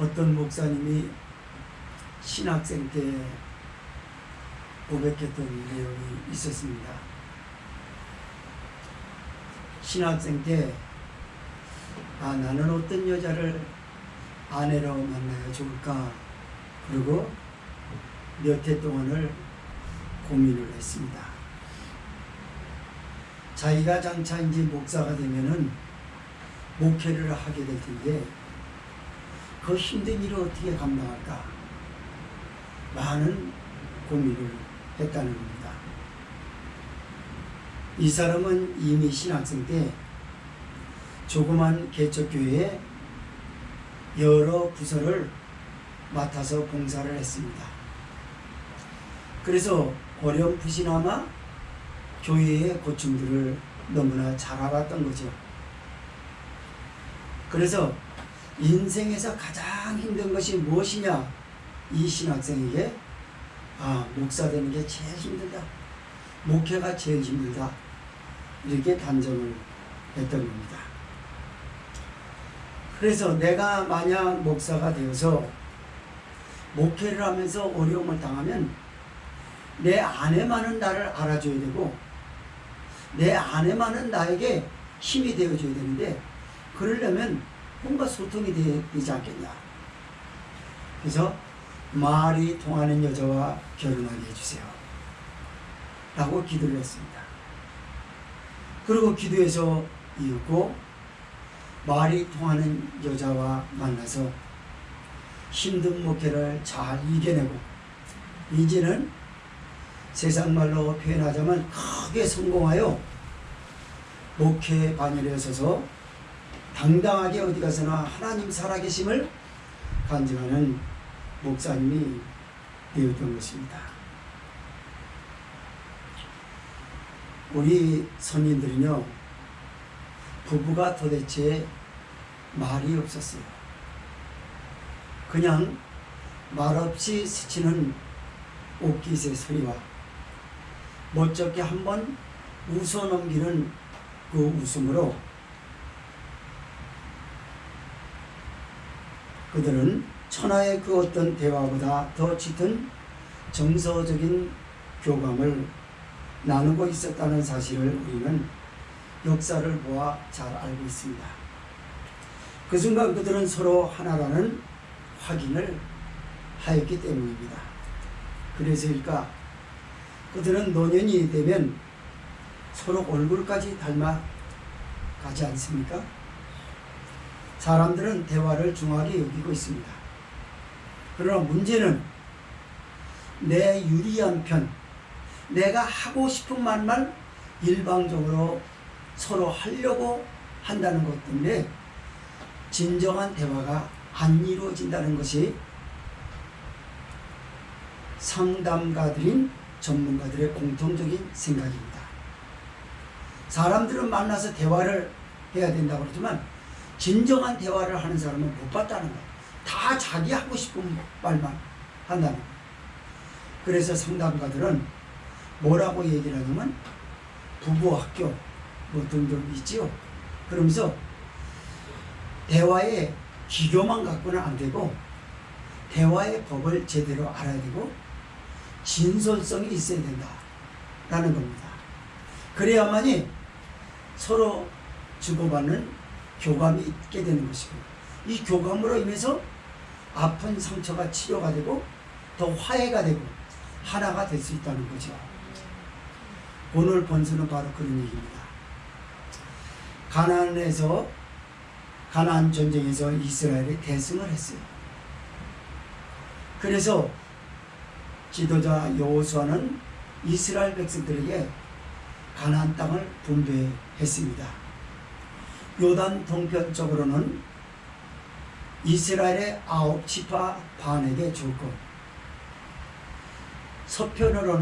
어떤 목사님이 신학생 때 고백했던 내용이 있었습니다. 신학생 때 나는 어떤 여자를 아내로 만나야 좋을까, 그리고 몇 해 동안을 고민을 했습니다. 자기가 장차 이제 목사가 되면은 목회를 하게 될 텐데 그 힘든 일을 어떻게 감당할까, 많은 고민을 했다는 겁니다. 이 사람은 이미 신학생 때 조그만 개척교회에 여러 부서를 맡아서 봉사를 했습니다. 그래서 어렴풋이나마 교회의 고충들을 너무나 잘 알았던 거죠. 그래서 인생에서 가장 힘든 것이 무엇이냐, 이 신학생에게 목사 되는 게 제일 힘들다, 목회가 제일 힘들다, 이렇게 단정을 했던 겁니다. 그래서 내가 만약 목사가 되어서 목회를 하면서 어려움을 당하면 내 아내만은 나를 알아줘야 되고 내 아내만은 나에게 힘이 되어줘야 되는데, 그러려면 뭔가 소통이 되지 않겠냐. 그래서 말이 통하는 여자와 결혼하게 해주세요 라고 기도를 했습니다. 그리고 기도해서 이윽고 말이 통하는 여자와 만나서 힘든 목회를 잘 이겨내고 이제는 세상 말로 표현하자면 크게 성공하여 목회 반열에 서서 당당하게 어디 가서나 하나님 살아계심을 간증하는 목사님이 되었던 것입니다. 우리 선인들은요, 부부가 도대체 말이 없었어요. 그냥 말없이 스치는 옷깃의 소리와 멋쩍게 한번 웃어넘기는 그 웃음으로 그들은 천하의 그 어떤 대화보다 더 짙은 정서적인 교감을 나누고 있었다는 사실을 우리는 역사를 보아 잘 알고 있습니다. 그 순간 그들은 서로 하나라는 확인을 하였기 때문입니다. 그래서일까, 그들은 노년이 되면 서로 얼굴까지 닮아가지 않습니까? 사람들은 대화를 중하게 여기고 있습니다. 그러나 문제는 내 유리한 편, 내가 하고 싶은 말만 일방적으로 서로 하려고 한다는 것 때문에 진정한 대화가 안 이루어진다는 것이 상담가들인 전문가들의 공통적인 생각입니다. 사람들은 만나서 대화를 해야 된다고 그러지만 진정한 대화를 하는 사람은 못 봤다는 거예요. 다 자기 하고 싶은 말만 한다는 거예요. 그래서 상담가들은 뭐라고 얘기를 하냐면 부부학교 뭐 등등 있지요. 그러면서 대화의 기교만 갖고는 안 되고 대화의 법을 제대로 알아야 되고 진솔성이 있어야 된다라는 겁니다. 그래야만이 서로 주고받는 교감이 있게 되는 것이고, 이 교감으로 인해서 아픈 상처가 치료가 되고 더 화해가 되고 하나가 될 수 있다는 거죠. 오늘 본서는 바로 그런 얘기입니다. 가나안 전쟁에서 이스라엘이 대승을 했어요. 그래서 지도자 여호수아는 이스라엘 백성들에게 가나안 땅을 분배했습니다. 요단 동편쪽으로는 이스라엘의 9지파 반에게 주고, 서편으로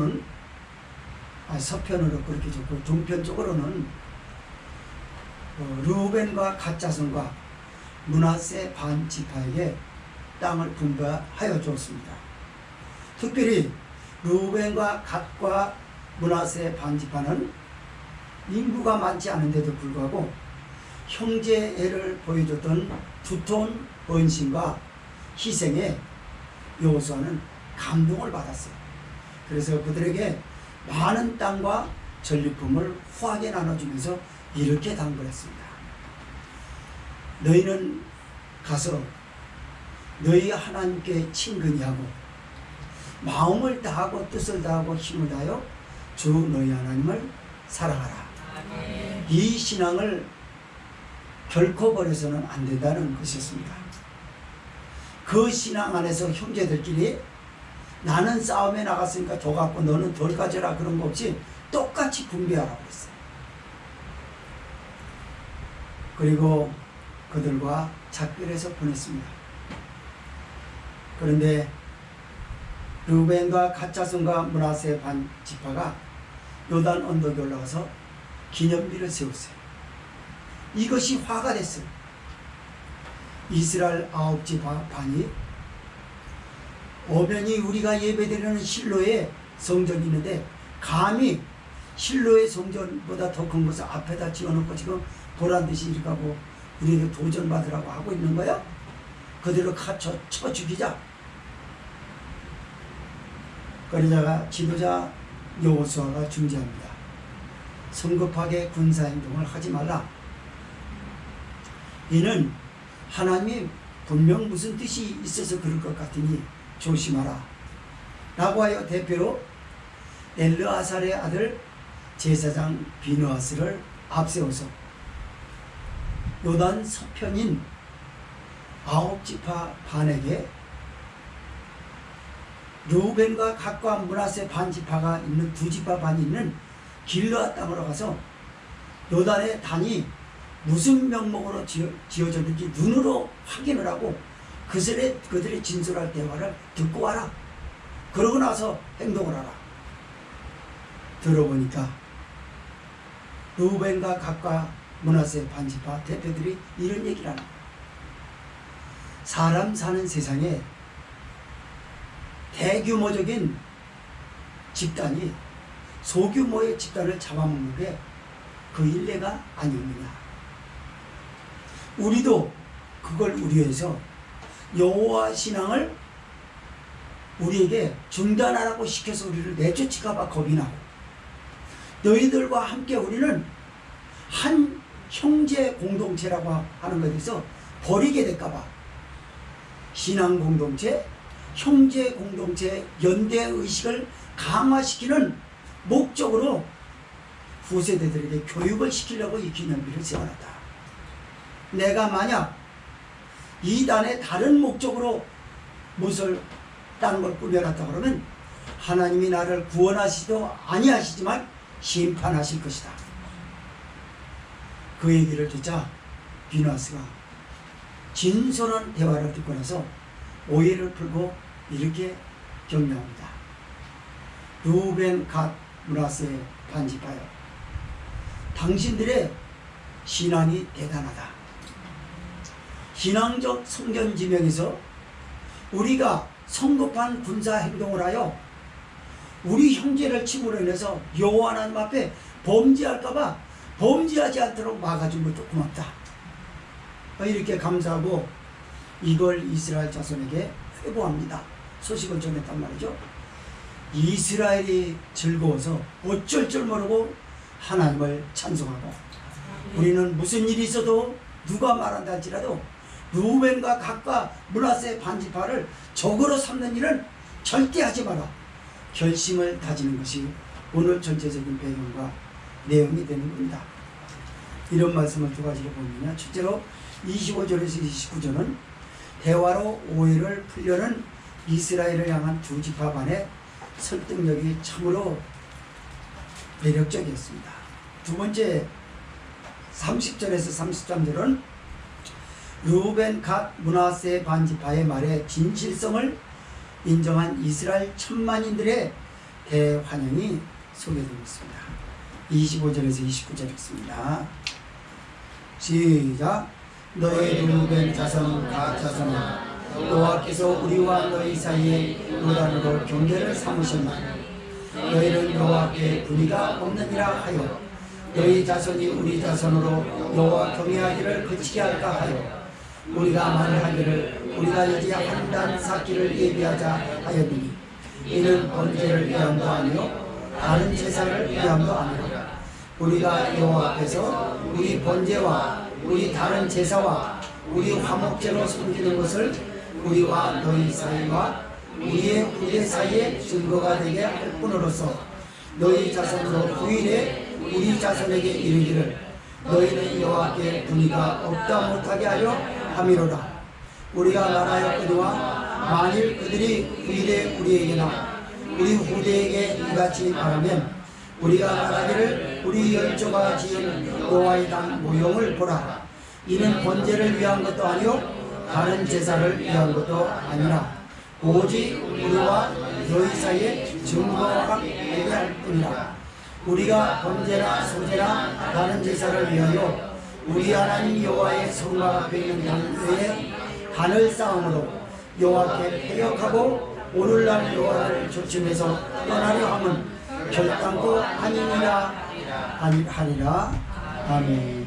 그렇게 줬고, 동편 쪽으로는 르우벤과 갓 자손과 므낫세 반 지파에게 땅을 분배하여 줬습니다. 특별히 르우벤과 갓과 므낫세 반 지파는 인구가 많지 않은데도 불구하고 형제애를 보여줬던 두터운 헌신과 희생에 여호수아는 감동을 받았어요. 그래서 그들에게 많은 땅과 전리품을 후하게 나눠주면서 이렇게 당부했습니다. 너희는 가서 너희 하나님께 친근히 하고 마음을 다하고 뜻을 다하고 힘을 다하여 주 너희 하나님을 사랑하라. 아멘. 이 신앙을 결코 버려서는 안 된다는 것이었습니다. 그 신앙 안에서 형제들끼리 나는 싸움에 나갔으니까 더 갖고 너는 덜 가져라 그런 거 없이 똑같이 분배하라고 했어요. 그리고 그들과 작별해서 보냈습니다. 그런데 르우벤과 갓 자손과 므낫세 반 지파가 요단 언덕에 올라가서 기념비를 세웠어요. 이것이 화가 됐어요. 이스라엘 9지파 반이 오면이 우리가 예배드리는 실로의 성전이 있는데 감히 실로의 성전보다 더 큰 것을 앞에다 지어놓고 지금 보란듯이 이렇게 하고 우리에게 도전받으라고 하고 있는 거야? 그대로 쳐 죽이자. 그러다가 지도자 여호수아가 중지합니다. 성급하게 군사행동을 하지 말라. 이는 하나님이 분명 무슨 뜻이 있어서 그럴 것 같으니 조심하라 라고 하여 대표로 엘르아살의 아들 제사장 비느하스를 앞세워서 요단 서편인 9지파 반에게 르우벤과 갓과 므낫세 반 지파가 있는 2지파 반이 있는 길르앗 땅으로 가서 요단의 단이 무슨 명목으로 지어졌는지 눈으로 확인을 하고 그들의 진솔할 대화를 듣고 와라. 그러고 나서 행동을 하라. 들어보니까 르우벤과 갓과 므낫세 반 지파 대표들이 이런 얘기를 하는 거예요. 사람 사는 세상에 대규모적인 집단이 소규모의 집단을 잡아먹는 게 그 일례가 아니었느냐. 우리도 그걸 우려해서 여호와 신앙을 우리에게 중단하라고 시켜서 우리를 내쫓을까봐 겁이 나고, 너희들과 함께 우리는 한 형제 공동체라고 하는 것에 대해서 버리게 될까봐 신앙 공동체, 형제 공동체, 연대 의식을 강화시키는 목적으로 후세대들에게 교육을 시키려고 이 기념비를 세워놨다. 내가 만약 이단의 다른 목적으로 무엇을 다른 걸 꾸며놨다 그러면 하나님이 나를 구원하시도 아니하시지만 심판하실 것이다. 그 얘기를 듣자 비느하스가 진솔한 대화를 듣고 나서 오해를 풀고 이렇게 격려합니다. 르우벤 갓 므낫세 반 지파여, 당신들의 신앙이 대단하다. 신앙적 성견지명에서 우리가 성급한 군사 행동을 하여 우리 형제를 침으로 인해서 여호와 하나님 앞에 범죄할까봐 범죄하지 않도록 막아준 것도 고맙다. 이렇게 감사하고 이걸 이스라엘 자손에게 회고합니다. 소식을 전했단 말이죠. 이스라엘이 즐거워서 어쩔 줄 모르고 하나님을 찬송하고, 우리는 무슨 일이 있어도 누가 말한다 할지라도 르우벤과 갓과 므낫세 반 지파를 적으로 삼는 일은 절대 하지 마라 결심을 다지는 것이 오늘 전체적인 배경과 내용이 되는 겁니다. 이런 말씀을 두 가지로 보면요. 첫째로 25절에서 29절은 대화로 오해를 풀려는 이스라엘을 향한 2지파 반의 설득력이 참으로 매력적이었습니다. 두 번째 30절에서 33절은 르우벤 갓 므낫세 반 지파의 말의 진실성을 인정한 이스라엘 천만인들의 대환영이 소개되고 있습니다. 25절에서 29절 읽습니다. 시작. 너희 르우벤 자손 갓 자손아, 여호와께서 우리와 너희 사이에 요단으로 경계를 삼으셨나니 너희는 여호와께 분이가 없느니라 하여 너희 자손이 우리 자손으로 여호와 경외하기를 그치게 할까 하여 우리가 말하기를 우리가 이제 한 단 쌓기를 예비하자 하였느니 이는 번제를 위함도 아니요 다른 제사를 위함도 아니라 우리가 여호와 앞에서 우리 번제와 우리 다른 제사와 우리 화목제로 섬기는 것을 우리와 너희 사이와 우리의 후대 사이에 증거가 되게 할 뿐으로서 너희 자손으로 후일에 우리 자손에게 이르기를 너희는 여호와께 분이가 없다 못하게 하려 함이로라. 우리가 말하였거니와 만일 그들이 후일에 우리에게나 우리 후대에게 이같이 말하면 우리가 말하기를 우리 열조가 지은 여호와의 당 모형을 보라. 이는 번제를 위한 것도 아니요 다른 제사를 위한 것도 아니라 오직 우리와 너희 사이에 증거가 되게 할 뿐이라. 우리가 번제나 소제나 다른 제사를 위하여 우리 하나님 여호와의 성막 앞에 있는 단 외에 단을 쌓음으로 여호와께 패역하고 오늘날 여호와를 조침해서 떠나려 함은 결단코 아니니라 하리라. 아멘.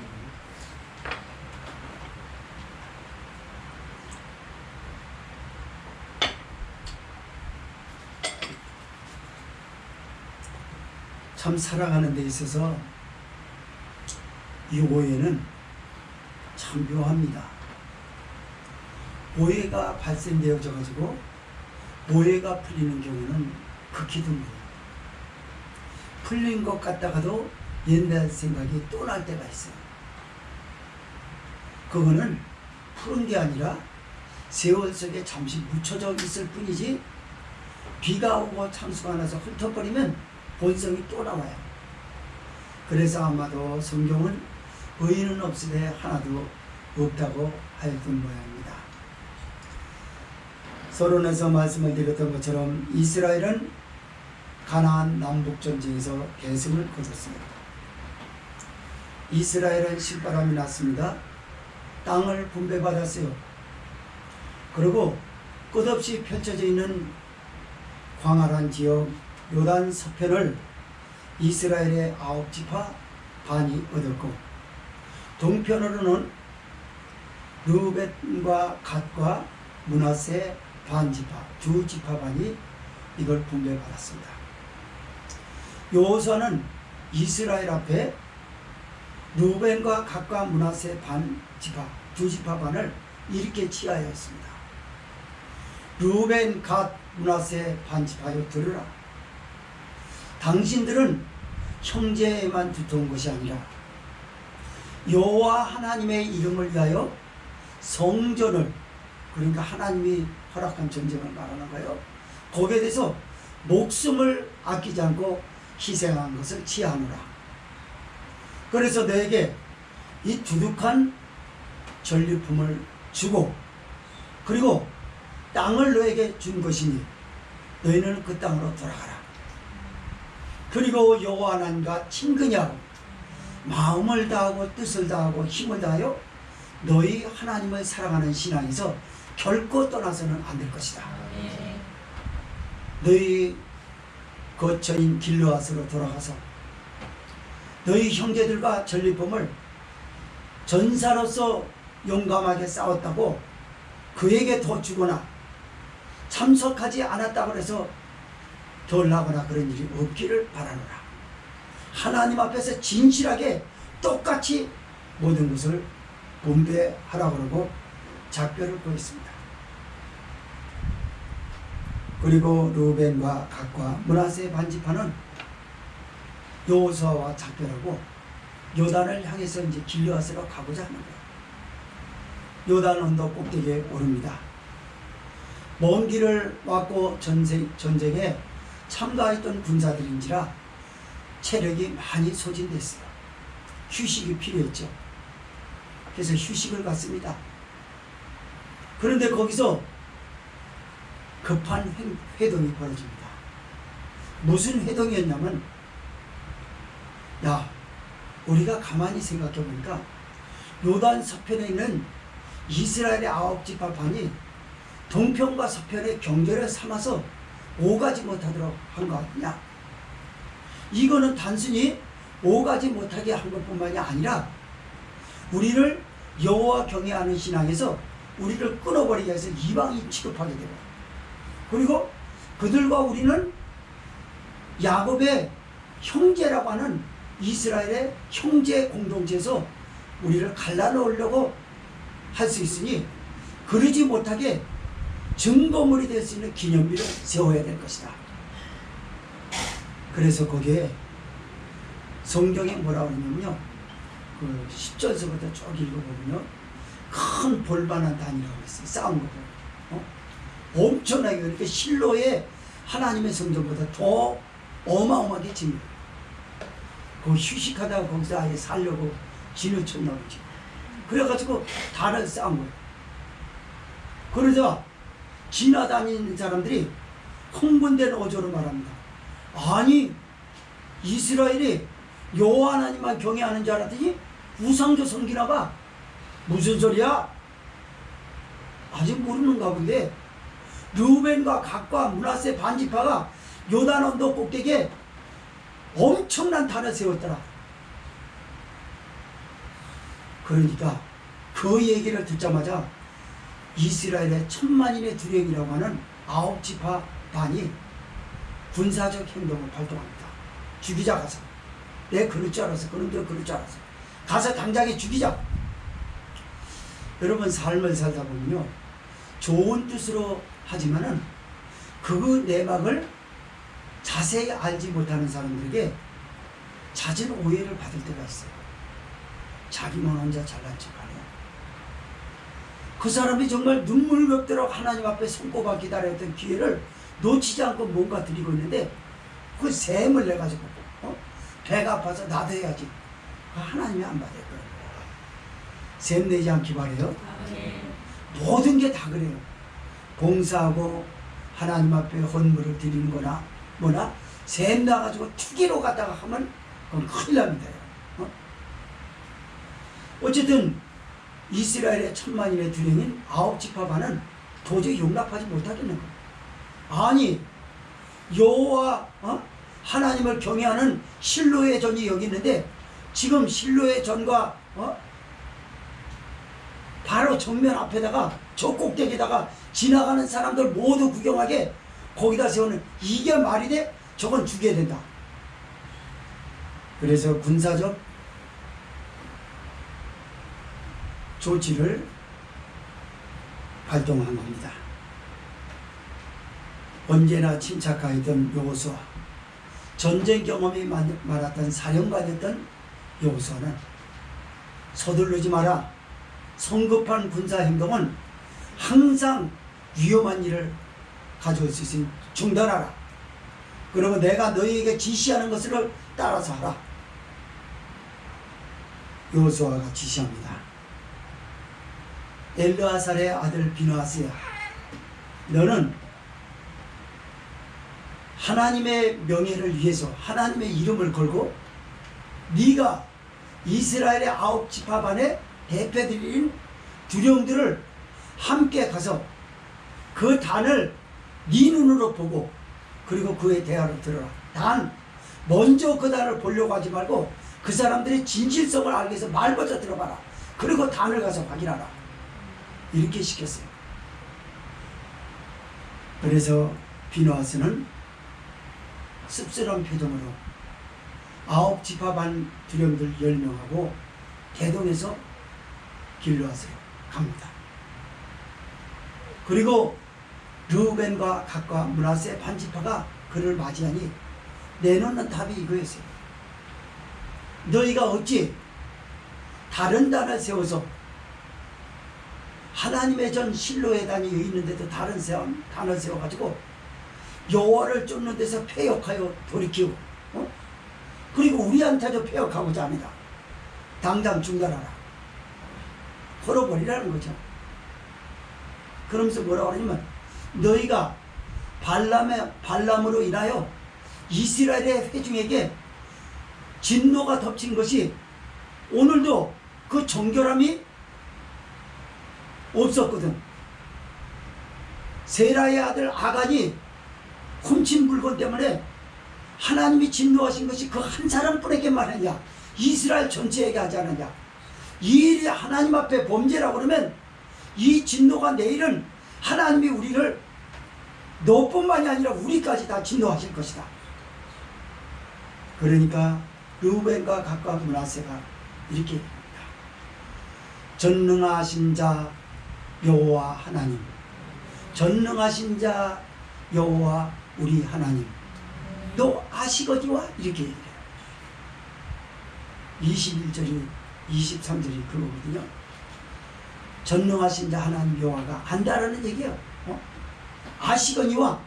참 살아가는 데 있어서 이 오해는 참 묘합니다. 오해가 발생되어져 가지고 오해가 풀리는 경우는 극히 드물어요. 풀린 것 같다가도 옛날 생각이 또 날 때가 있어요. 그거는 푸른 게 아니라 세월 속에 잠시 묻혀져 있을 뿐이지 비가 오고 창수가 나서 훑어버리면 본성이 또 나와요. 그래서 아마도 성경은 의인은 없으되 하나도 없다고 하였던 모양입니다. 서론에서 말씀을 드렸던 것처럼 이스라엘은 가나안 남북전쟁에서 계승을 거뒀습니다. 이스라엘은 실바람이 났습니다. 땅을 분배받았어요. 그리고 끝없이 펼쳐져 있는 광활한 지역 요단 서편을 이스라엘의 9지파 반이 얻었고 동편으로는 르우벤과 갓과 므낫세 반지파 두 지파 반이 이걸 분배받았습니다. 여호수아는 이스라엘 앞에 르우벤과 갓과 므낫세 반지파 두 지파 반을 이렇게 치하였습니다. 르우벤, 갓, 므낫세 반지파여 들으라. 당신들은 형제에만 두터운 것이 아니라 여호와 하나님의 이름을 위하여 성전을, 그러니까 하나님이 허락한 전쟁을 말하는 거예요. 거기에 대해서 목숨을 아끼지 않고 희생한 것을 치하노라. 그래서 너에게 이 두둑한 전리품을 주고 그리고 땅을 너에게 준 것이니 너희는 그 땅으로 돌아가라. 그리고 여호와 하나님과 친근히 하고 마음을 다하고 뜻을 다하고 힘을 다하여 너희 하나님을 사랑하는 신앙에서 결코 떠나서는 안 될 것이다. 너희 거처인 길르앗으로 돌아가서 너희 형제들과 전리품을 전사로서 용감하게 싸웠다고 그에게 더 주거나 참석하지 않았다고 해서 덜 나거나 그런 일이 없기를 바라노라. 하나님 앞에서 진실하게 똑같이 모든 것을 분배하라고 그러고 작별을 구했습니다. 그리고 르우벤과 갓과 므낫세 반지파는 여호수아와 작별하고 요단을 향해서 이제 길르앗으로 가고자 하는 거예요. 요단 언덕 꼭대기에 오릅니다. 먼 길을 왔고 전쟁에 참가했던 군사들인지라 체력이 많이 소진됐어요. 휴식이 필요했죠. 그래서 휴식을 갖습니다. 그런데 거기서 급한 회동이 벌어집니다. 무슨 회동이었냐면, 야, 우리가 가만히 생각해 보니까 요단 서편에 있는 이스라엘의 9지파 반이 동편과 서편의 경계를 삼아서 오가지 못하도록 한 것 같냐? 이거는 단순히 오가지 못하게 한 것뿐만이 아니라 우리를 여호와 경외하는 신앙에서 우리를 끊어버리게 해서 이방인 취급하게 되고, 그리고 그들과 우리는 야곱의 형제라고 하는 이스라엘의 형제 공동체에서 우리를 갈라놓으려고 할 수 있으니, 그러지 못하게 증거물이 될 수 있는 기념비를 세워야 될 것이다. 그래서 거기에 성경에 뭐라고 하냐면요, 그 10절서부터 쭉 읽어보면요, 큰 볼만한 단이라고 했어요. 싸운 거 보고. 엄청나게, 그렇게 실로의 하나님의 성전보다 더 어마어마하게 칩니다. 그 휴식하다가 거기서 아예 살려고 진우쳤나 보지. 그래가지고 단을 싸운 거예요. 그러자 지나다니는 사람들이 흥분된 어조로 말합니다. 아니, 이스라엘이 여호와 하나님만 경외하는 줄 알았더니 우상조 섬기나 봐. 무슨 소리야? 아직 모르는가 본데, 르우벤과 갓과 므낫세 반지파가 요단 언덕 꼭대기에 엄청난 단을 세웠더라. 그러니까 그 얘기를 듣자마자 이스라엘의 10,000만인의 두령이라고 하는 9지파 반이 군사적 행동을 발동합니다. 죽이자 가서. 내 그럴 줄 알았어. 그놈들 그럴 줄 알았어. 가서 당장에 죽이자. 여러분, 삶을 살다 보면요, 좋은 뜻으로 하지만은 그 내막을 자세히 알지 못하는 사람들에게 잦은 오해를 받을 때가 있어요. 자기만 혼자 잘난 척하네요. 그 사람이 정말 눈물겹도록 하나님 앞에 손꼽아 기다렸던 기회를 놓치지 않고 뭔가 드리고 있는데, 그 셈을 내가지고 배가 아파서 나도 해야지. 하나님이 안 받아요. 셈 내지 않기 바래요. 모든 게 다 그래요. 봉사하고 하나님 앞에 헌물을 드리는 거나 뭐나 셈 나가지고 투기로 갔다가 하면 그건 큰일 납니다. 어쨌든 이스라엘의 10,000만인의 두령인 9지파 반은 도저히 용납하지 못하겠는 거예요. 아니, 여호와 하나님을 경외하는 실로의 전이 여기 있는데, 지금 실로의 전과 바로 정면 앞에다가 저 꼭대기에다가 지나가는 사람들 모두 구경하게 거기다 세우는, 이게 말이 돼? 저건 죽여야 된다. 그래서 군사적 조치를 발동한 겁니다. 언제나 침착하였던 여호수아, 전쟁 경험이 많았던 사령관이었던 여호수아는 서두르지 마라. 성급한 군사 행동은 항상 위험한 일을 가져올 수 있으니 중단하라. 그러면 내가 너희에게 지시하는 것을 따라서 하라. 여호수아가 지시합니다. 엘르아살의 아들 비느하스야, 너는 하나님의 명예를 위해서 하나님의 이름을 걸고 네가 이스라엘의 9지파 반의 대표들인 두령들을 함께 가서 그 단을 네 눈으로 보고, 그리고 그의 대화를 들어라. 단 먼저 그 단을 보려고 하지 말고 그 사람들의 진실성을 알기 위해서 말부터 들어봐라. 그리고 단을 가서 확인하라. 이렇게 시켰어요. 그래서 비느하스는 씁쓸한 표정으로 9지파 반 두령들 10명하고 대동해서 길르앗으로 갑니다. 그리고 르우벤과 갓과 므낫세 반지파가 그를 맞이하니 내놓는 답이 이거였어요. 너희가 어찌 다른 단을 세워서 하나님의 전 실로의 단이 여기 있는데도 다른 단을 세워가지고 여호와를 쫓는 데서 패역하여 돌이키고 그리고 우리한테도 패역하고자 합니다. 당장 중단하라. 걸어버리라는 거죠. 그러면서 뭐라고 하냐면, 너희가 발람으로 인하여 이스라엘의 회중에게 진노가 덮친 것이 오늘도 그 정결함이 없었거든. 세라의 아들 아간이 훔친 물건 때문에 하나님이 진노하신 것이 그 한 사람뿐에게만 하냐, 이스라엘 전체에게 하지 않느냐. 이 일이 하나님 앞에 범죄라고 그러면 이 진노가 내일은 하나님이 우리를 너뿐만이 아니라 우리까지 다 진노하실 것이다. 그러니까 르우벤과 갓과 므낫세가 이렇게 합니다. 전능하신 자 여호와 하나님, 전능하신 자 여호와 우리 하나님, 너 아시거니와? 이렇게 얘기해요. 21절이 23절이 그거거든요. 전능하신 자 하나님 여호와가 안다라는 얘기예요. 아시거니와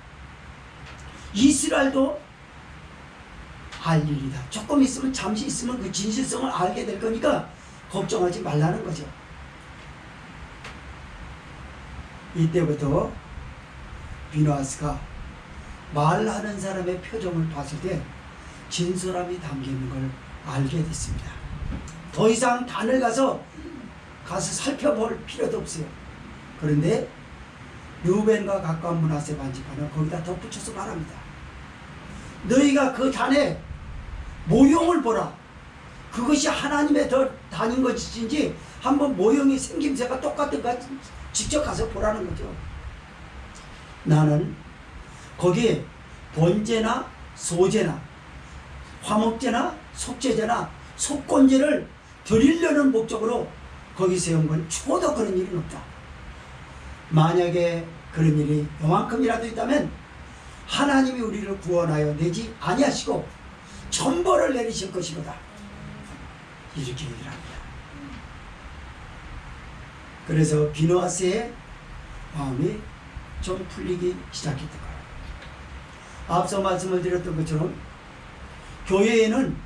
이스라엘도 알 일이다. 조금 있으면, 잠시 있으면 그 진실성을 알게 될 거니까 걱정하지 말라는 거죠. 이때부터 비누아스가 말하는 사람의 표정을 봤을 때 진솔함이 담기는 걸 알게 됐습니다. 더 이상 단을 가서 살펴볼 필요도 없어요. 그런데 르우벤과 갓과 므낫세 반지파는 거기다 덧붙여서 말합니다. 너희가 그 단의 모형을 보라. 그것이 하나님의 단인 것인지 한번 모형이 생김새가 똑같은가 직접 가서 보라는 거죠. 나는 거기에 번제나 소제나 화목제나 속제제나 속건제를 드리려는 목적으로 거기 세운 건 죽어도 그런 일은 없다. 만약에 그런 일이 요만큼이라도 있다면 하나님이 우리를 구원하여 내지 아니하시고 천벌을 내리실 것이로다. 이렇게 얘기를 합니다. 그래서 비누아스의 마음이 좀 풀리기 시작했던 거예요. 앞서 말씀을 드렸던 것처럼 교회에는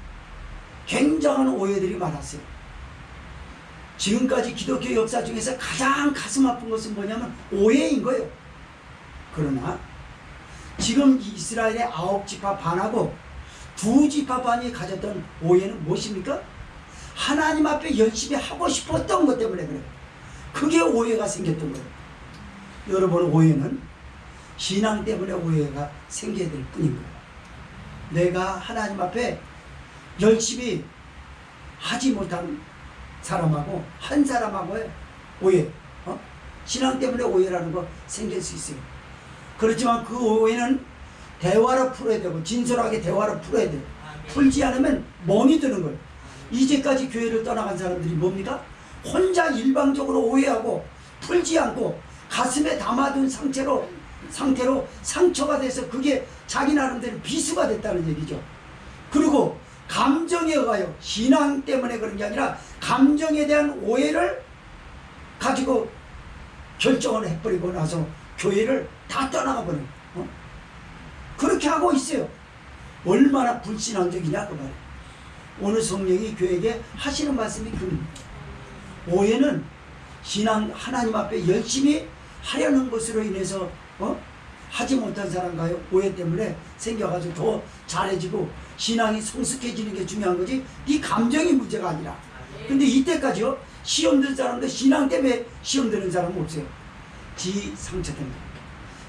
굉장한 오해들이 많았어요. 지금까지 기독교 역사 중에서 가장 가슴 아픈 것은 뭐냐면 오해인 거예요. 그러나 지금 이스라엘의 9지파 반하고 2지파 반이 가졌던 오해는 무엇입니까? 하나님 앞에 열심히 하고 싶었던 것 때문에 그래요. 그게 오해가 생겼던 거예요. 여러분, 오해는 신앙 때문에 오해가 생겨야 될 뿐인 거예요. 내가 하나님 앞에 열심히 하지 못한 사람하고 한 사람하고의 오해, 신앙 때문에 오해라는 거 생길 수 있어요. 그렇지만 그 오해는 대화로 풀어야 되고 진솔하게 대화로 풀어야 돼요. 풀지 않으면 멍이 드는 거예요. 이제까지 교회를 떠나간 사람들이 뭡니까? 혼자 일방적으로 오해하고 풀지 않고 가슴에 담아둔 상태로 상처가 돼서 그게 자기 나름대로 비수가 됐다는 얘기죠. 그리고 감정에 의하여, 신앙 때문에 그런 게 아니라 감정에 대한 오해를 가지고 결정을 해버리고 나서 교회를 다 떠나가 버려요. 그렇게 하고 있어요. 얼마나 불신앙적이냐 그 말이에요. 오늘 성령이 교회에게 하시는 말씀이 그겁니다. 오해는 신앙, 하나님 앞에 열심히 하려는 것으로 인해서 하지 못한 사람과의 오해 때문에 생겨가지고 더 잘해지고 신앙이 성숙해지는 게 중요한 거지 네 감정이 문제가 아니라. 근데 이때까지요, 시험 든 사람도 신앙 때문에 시험 드는 사람은 없어요. 지 상처 때문에,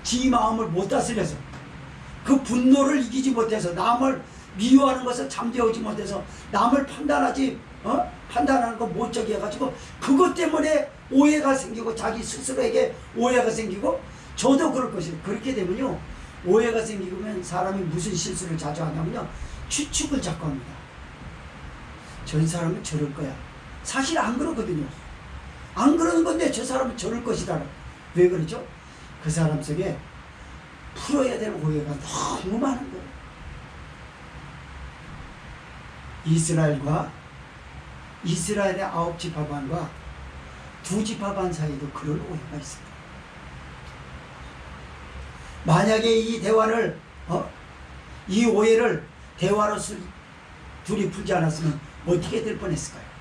지 마음을 못 다스려서, 그 분노를 이기지 못해서, 남을 미워하는 것을 잠재우지 못해서, 남을 판단하는 거 못 저기 해가지고 그것 때문에 오해가 생기고 자기 스스로에게 오해가 생기고, 저도 그럴 것이에요. 그렇게 되면요, 오해가 생기면 사람이 무슨 실수를 자주 하냐면요, 추측을 자꾸 합니다. 저 사람은 저럴 거야. 사실 안 그러거든요. 안 그러는 건데 저 사람은 저럴 것이다. 왜 그러죠? 그 사람 속에 풀어야 될 오해가 너무 많은 거예요. 이스라엘의 9지파 반과 2지파 반 사이도 그런 오해가 있습니다. 만약에 이 오해를 대화로 둘이 풀지 않았으면 어떻게 될 뻔했을까요?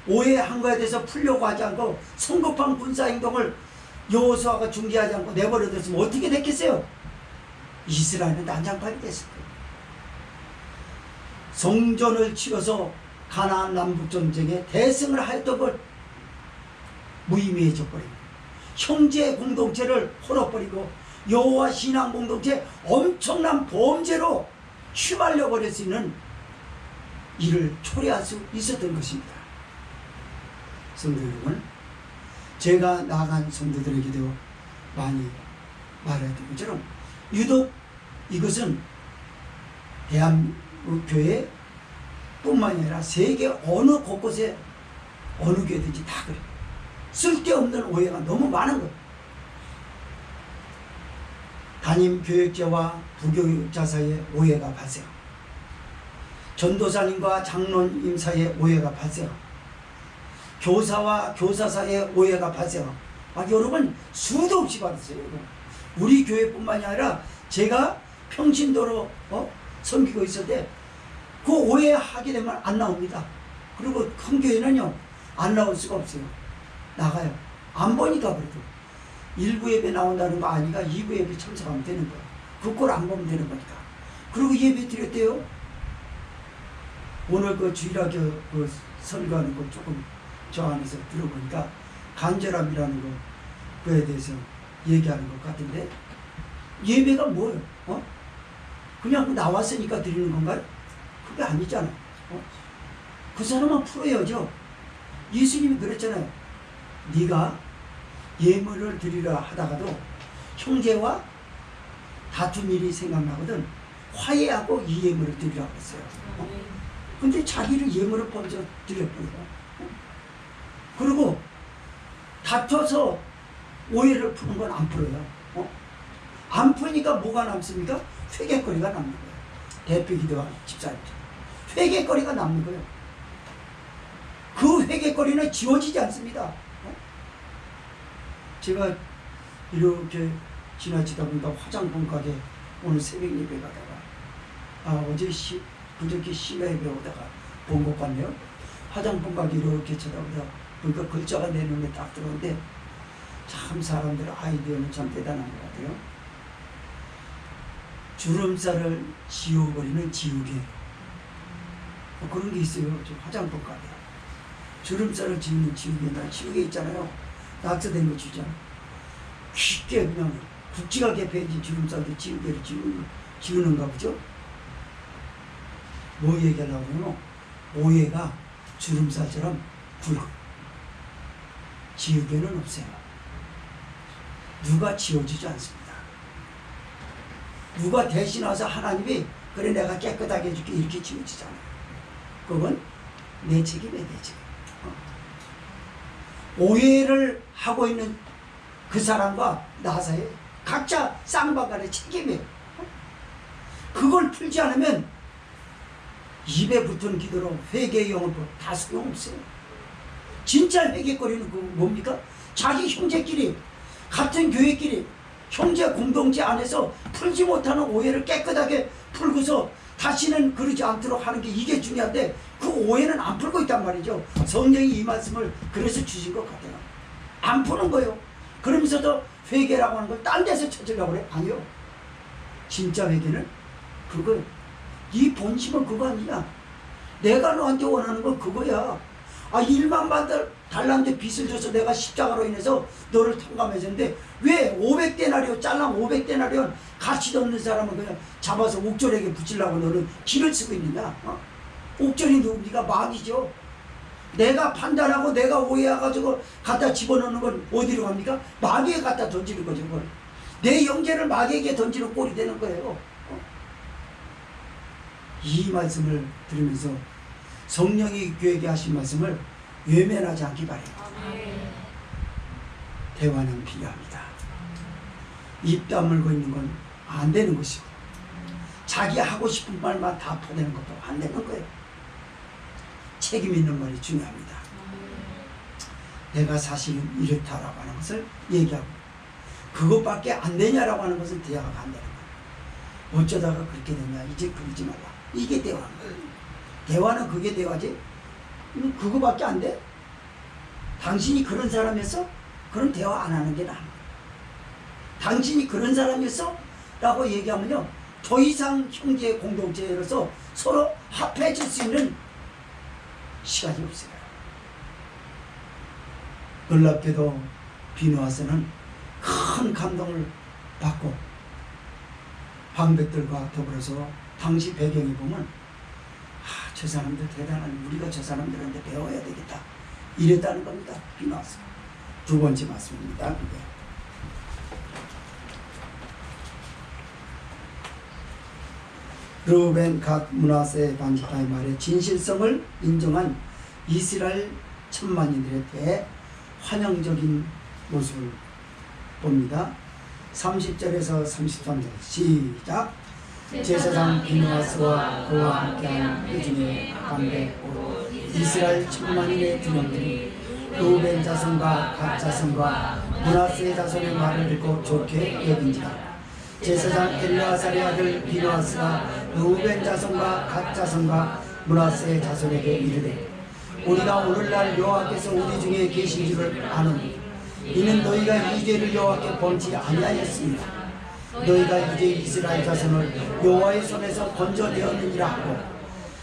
오해한 거에 대해서 풀려고 하지 않고 성급한 군사행동을 여호수아가 중지하지 않고 내버려뒀으면 어떻게 됐겠어요? 이스라엘은 난장판이 됐을 거예요. 성전을 치러서 가나안 남북전쟁에 대승을 하였던 걸 무의미해져 버립니다. 형제 공동체를 헐어버리고 여호와 신앙 공동체 엄청난 범죄로 휘말려 버릴 수 있는 이를 초래할 수 있었던 것입니다. 성도 여러분, 제가 나간 성도들에게도 많이 말해야 될 것처럼 유독 이것은 대한민국 교회 뿐만이 아니라 세계 어느 곳곳에 어느 교회든지 다 그래요. 쓸데없는 오해가 너무 많은 거예요. 담임 교육자와 부교육자 사이에 오해가 발생하고, 전도사님과 장로님 사이에 오해가 발생하고, 교사와 교사 사이에 오해가 발생하고, 여러분 수도 없이 받았어요. 우리 교회뿐만이 아니라 제가 평신도로 섬기고 있을 때 그 오해하게 되면 안 나옵니다. 그리고 큰 교회는요 안 나올 수가 없어요. 나가요. 안 보니까. 그래도 1부 예배 나온다는 거 아니까 2부 예배 참석하면 되는 거야. 그 꼴 안 보면 되는 거니까. 그리고 예배 드렸대요. 오늘 그 주일학교 그 설교하는 거 조금 저 안에서 들어보니까 간절함이라는 거에 대해서 얘기하는 것 같은데, 예배가 뭐예요? 그냥 나왔으니까 드리는 건가요? 그게 아니잖아. 그 사람은 풀어야죠. 예수님이 그랬잖아요. 네가 예물을 드리라 하다가도 형제와 다툰 일이 생각나거든 화해하고 이 예물을 드리라고 했어요. 근데 자기를 예물을 먼저 드렸거든요. 그리고 다퉈서 오해를 푸는 건 안 풀어요. 안 푸니까 뭐가 남습니까? 회개거리가 남는 거예요. 대표 기도와 집사님들. 회개거리가 남는 거예요. 그 회개거리는 지워지지 않습니다. 제가 이렇게 지나치다 보니까 화장품 가게 오늘 새벽 예배 가다가 어제 그저께 심야 예배 오다가 본 것 같네요. 화장품 가게 이렇게 쳐다보다 보니까 글자가 내 눈에 딱 들어오는데 참 사람들 아이디어는 참 대단한 것 같아요. 주름살을 지워버리는 지우개. 그런 게 있어요. 저 화장품 가게. 주름살을 지우는 지우개. 지우개 있잖아요. 낙서된 거 주잖아. 쉽게 그냥 굵직하게 베진 주름살도 지우개를 지우는가 보죠. 뭐 얘기하려고 하면 오해가 주름살처럼 굵어. 지우개는 없어요. 누가 지워주지 않습니다. 누가 대신 와서 하나님이 그래 내가 깨끗하게 해줄게 이렇게 지워지잖아요. 그건 내 책임이에요. 내 책임. 오해를 하고 있는 그 사람과 나 사이에 각자 쌍방간의 책임이에요. 그걸 풀지 않으면 입에 붙은 기도로 회개의 영을 다 소용없어요. 진짜 회개거리는 그 뭡니까? 자기 형제끼리 같은 교회끼리 형제 공동체 안에서 풀지 못하는 오해를 깨끗하게 풀고서 다시는 그러지 않도록 하는 게 이게 중요한데 그 오해는 안 풀고 있단 말이죠. 성령이 이 말씀을 그래서 주신 것 같아요. 안 푸는 거예요. 그러면서도 회개라고 하는 걸 딴 데서 찾으려고 그래? 아니요. 진짜 회개는 그거예요. 네 본심은 그거 아니야. 내가 너한테 원하는 건 그거야. 1만 달란트 빚을 줘서 내가 십자가로 인해서 너를 통감해줬는데 왜 500데나리온 잘랑 500데나리온 가치도 없는 사람은 그냥 잡아서 옥졸에게 붙이려고 너는 길을 쓰고 있느냐? 옥졸이 누굽니까? 마귀죠. 내가 판단하고 내가 오해해가지고 갖다 집어넣는 건 어디로 갑니까? 마귀에 갖다 던지는 거죠. 그걸. 내 형제를 마귀에게 던지는 꼴이 되는 거예요. 이 말씀을 들으면서 성령이 교회에게 하신 말씀을 외면하지 않기 바래요. 대화는 필요합니다. 입 다물고 있는 건 안 되는 것이고 자기 하고 싶은 말만 다 퍼내는 것도 안 되는 거예요. 책임 있는 말이 중요합니다. 내가 사실은 이렇다라고 하는 것을 얘기하고 그것밖에 안 되냐라고 하는 것은 대화가 안 되는 거예요. 어쩌다가 그렇게 됐냐 이제 그러지 말라. 이게 대화인 거예요. 대화는 그게 대화지. 그거밖에 안 돼? 당신이 그런 사람이었어? 그럼 대화 안 하는 게 나은 거야. 당신이 그런 사람이었어? 라고 얘기하면요 더 이상 형제 공동체로서 서로 합해질 수 있는 시간이 없어요. 놀랍게도 비누아스는 큰 감동을 받고 방백들과 더불어서 당시 배경에 보면 저 사람들 대단하네. 우리가 저 사람들한테 배워야 되겠다. 이랬다는 겁니다. 비누아스. 두 번째 말씀입니다. 그게. 르우벤, 갓, 므낫세 반지파의 말에 진실성을 인정한 이스라엘 천만인들에 대해 환영적인 모습을 봅니다. 30절에서 33절 시작. 제사장 비누아스와 그와 함께한 그 중에 반백 곧 이스라엘 천만인의 두명들이 르우벤 자손과 갓 자손과 므낫세 자손의 말을 듣고 좋게 여긴지라. 제사장 엘르아살의 아들 비누아스가 르우벤 자손과 갓 자손과 므낫세 자손에게 이르되 우리가 오늘날 여호와께서 우리 중에 계신 줄을 아노니 이는 너희가 이 죄를 여호와께 범치 아니하였습니다. 너희가 이제 이스라엘 자손을 여호와의 손에서 건져내었느니라 하고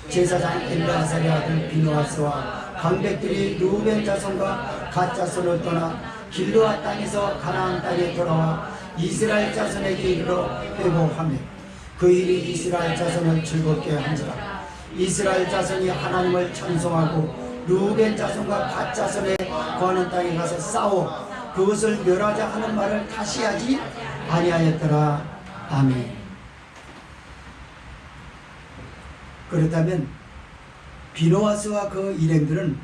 제사장 엘르아살의 아들 비누아스와 방백들이 르우벤 자손과 갓 자손을 떠나 길르앗 땅에서 가나안 땅에 돌아와 이스라엘 자손에게 이르러 회복하며 그 일이 이스라엘 자손을 즐겁게 한지라. 이스라엘 자손이 하나님을 찬송하고 르우벤 자손과 갓 자손의 거하는 땅에 가서 싸워 그것을 멸하자 하는 말을 다시 하지 아니하였더라. 아멘. 그렇다면 비누아스와 그 일행들은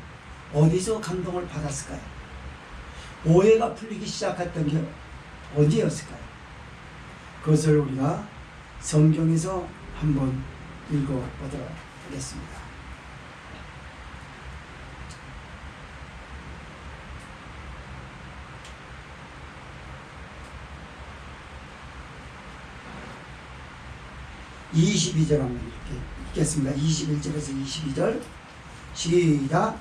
어디서 감동을 받았을까요? 오해가 풀리기 시작했던 게 언제였을까요? 그것을 우리가 성경에서 한번 읽어보도록 하겠습니다. (22절) 한번 읽겠습니다. 21절에서 22절 시작.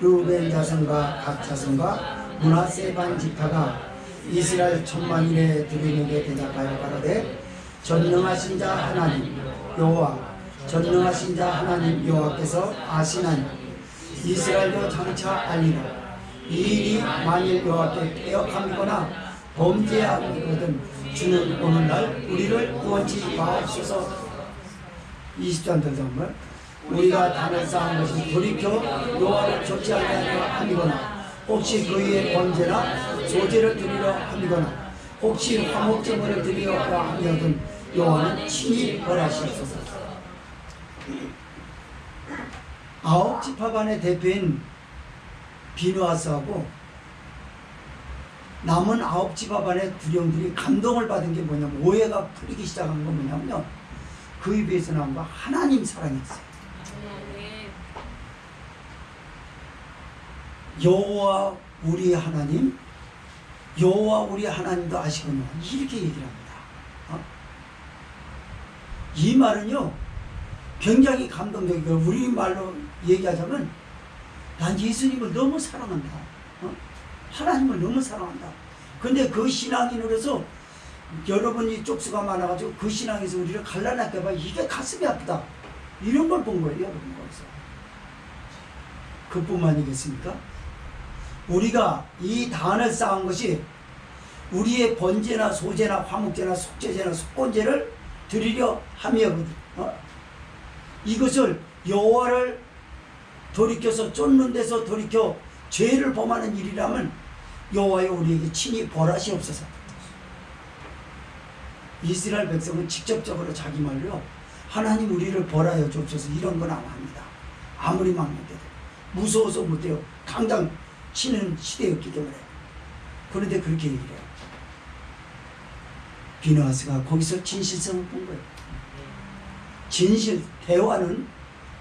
르우벤 자손과 갓 자손과 므낫세 반 지파가 이스라엘 천만인의 두림에게 대답하여 가로되 전능하신 자 하나님 여호와 전능하신 자 하나님 여호와께서 아시나니 이스라엘도 장차 알리라. 이 일이 만일 여호와께 빼앗김이거나 범죄함이거든 주는 오늘날 우리를 구원치 마옵소서. 23절 정말 우리가 단을 쌓은 것이 돌이켜 여호와를 좋지 아니하려 함이거나 혹시 그의 번제나 소제를 드리려 함이거나 혹시 화목제물을 드리려 함이거든 여호와는 친히 벌하시옵소서. 아홉 지파반의 대표인 비누아스하고 남은 아홉 지파반의 두령들이 감동을 받은 게 뭐냐면 오해가 풀리기 시작한 건 뭐냐면요, 그 입에서 나온 거 하나님 사랑이었어요. 여호와 우리 하나님, 여호와 우리 하나님도 아시군요. 이렇게 얘기를 합니다. 이 말은요 굉장히 감동적이고, 우리말로 얘기하자면 난 예수님을 너무 사랑한다. 하나님을 너무 사랑한다. 근데 그 신앙인으로서 여러분이 쪽수가 많아가지고 그 신앙에서 우리를 갈라놨다봐 이게 가슴이 아프다. 이런 걸 본 거예요. 여러분 거기서. 그뿐만이겠습니까? 우리가 이 단을 쌓은 것이 우리의 번제나 소제나 화목제나 속죄제나 속건제를 드리려 함이거든. 이것을 여호와를 돌이켜서 쫓는 데서 돌이켜 죄를 범하는 일이라면 여호와여 우리에게 친히 벌하시옵소서. 이스라엘 백성은 직접적으로 자기 말로 하나님 우리를 벌하여 주옵소서 이런 건 안 합니다. 아무리 막는데도 무서워서 못해요. 당장 치는 시대였기 때문에. 그런데 그렇게 얘기를 해요. 비누아스가 거기서 진실성을 본 거예요. 진실, 대화는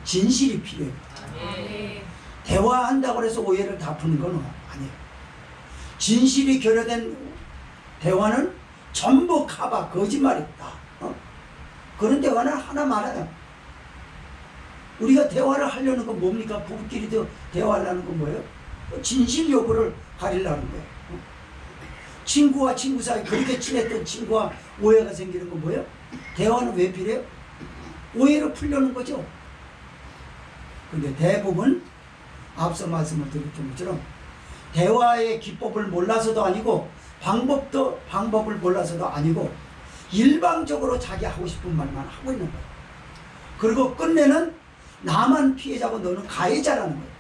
진실이 필요해요. 대화한다고 해서 오해를 다 푸는 건 아니에요. 진실이 결여된 대화는 전부 가봐, 거짓말이다. 그런 대화는 하나 말아요. 우리가 대화를 하려는 건 뭡니까? 부부끼리도 대화하려는 건 뭐예요? 진실 여부를 가리려는 거예요. 친구와 친구 사이 그렇게 친했던 친구와 오해가 생기는 건 뭐예요? 대화는 왜 필요해요? 오해를 풀려는 거죠. 근데 대부분 앞서 말씀을 드렸던 것처럼 대화의 기법을 몰라서도 아니고 방법을 몰라서도 아니고 일방적으로 자기 하고 싶은 말만 하고 있는 거예요. 그리고 끝내는 나만 피해자고 너는 가해자라는 거예요.